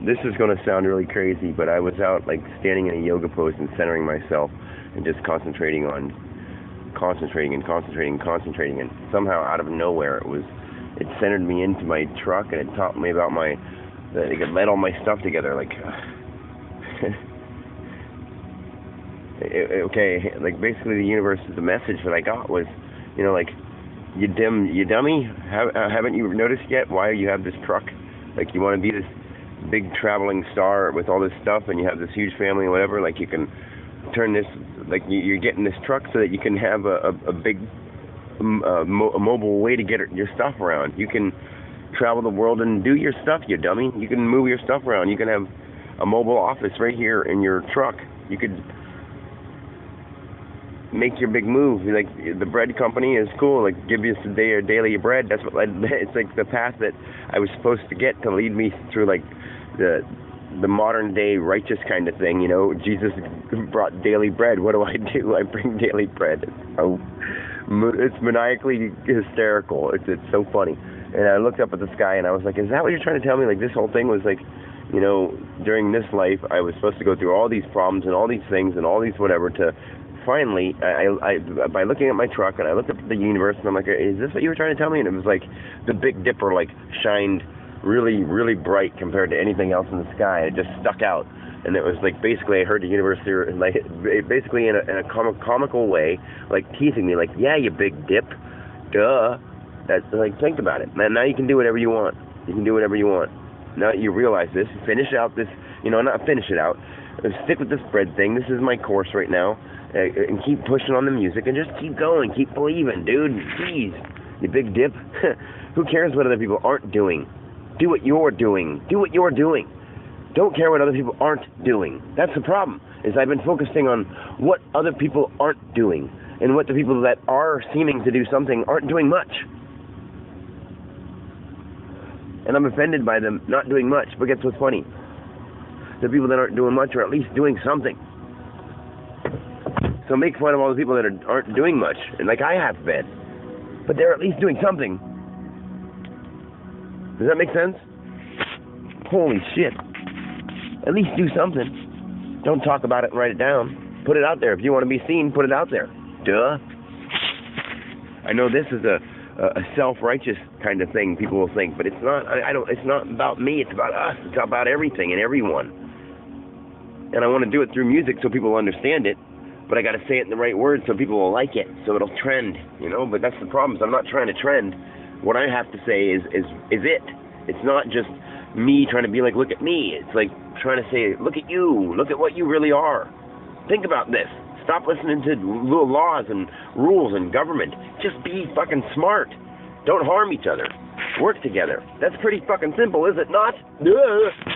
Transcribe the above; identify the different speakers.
Speaker 1: This is going to sound really crazy, but I was out like standing in a yoga pose and centering myself and just concentrating and concentrating, and somehow out of nowhere it centered me into my truck, and it taught me about that it could let all my stuff together, like okay, like basically the universe, the message that I got was, like, you dummy, haven't you noticed yet why you have this truck? Like, you want to be this big traveling star with all this stuff, and you have this huge family and whatever, like, you can turn this, like, you're getting this truck so that you can have a big a mobile way to get your stuff around. You can travel the world and do your stuff, you dummy. You can move your stuff around. You can have a mobile office right here in your truck. You could make your big move. Like, the bread company is cool, like, give you some daily bread. That's what it's like, the path that I was supposed to get to lead me through, like, the modern day righteous kind of thing. Jesus brought daily bread. What do? I bring daily bread. It's maniacally hysterical. It's so funny. And I looked up at the sky and I was like, is that what you're trying to tell me? Like, this whole thing was like, during this life I was supposed to go through all these problems and all these things and all these whatever to finally, I by looking at my truck, and I looked up at the universe, and I'm like, is this what you were trying to tell me? And it was like the Big Dipper, like, shined really, really bright compared to anything else in the sky. It just stuck out, and it was like, basically I heard the universe here, like, basically in a comical way, like teasing me, like, yeah, you big dip, duh. That's like, think about it, man. Now you can do whatever you want. You can do whatever you want. Now that you realize this, finish out this, not finish it out. Stick with this bread thing. This is my course right now. And keep pushing on the music, and just keep going, keep believing, dude. Jeez, you big dip. Who cares what other people aren't doing? Do what you're doing. Do what you're doing. Don't care what other people aren't doing. That's the problem, is I've been focusing on what other people aren't doing, and what the people that are seeming to do something aren't doing much. And I'm offended by them not doing much. But guess what's funny? The people that aren't doing much are at least doing something. So make fun of all the people that aren't doing much, and like I have been, but they're at least doing something. Does that make sense? Holy shit. At least do something. Don't talk about it and write it down. Put it out there. If you want to be seen, put it out there. Duh. I know this is a self-righteous kind of thing, people will think, but it's not. It's not about me. It's about us. It's about everything and everyone. And I want to do it through music so people understand it. But I got to say it in the right words so people will like it, so it'll trend, But that's the problem. Is I'm not trying to trend. What I have to say is it. It's not just me trying to be like, look at me. It's like trying to say, look at you. Look at what you really are. Think about this. Stop listening to laws and rules and government. Just be fucking smart. Don't harm each other. Work together. That's pretty fucking simple, is it not? Duh.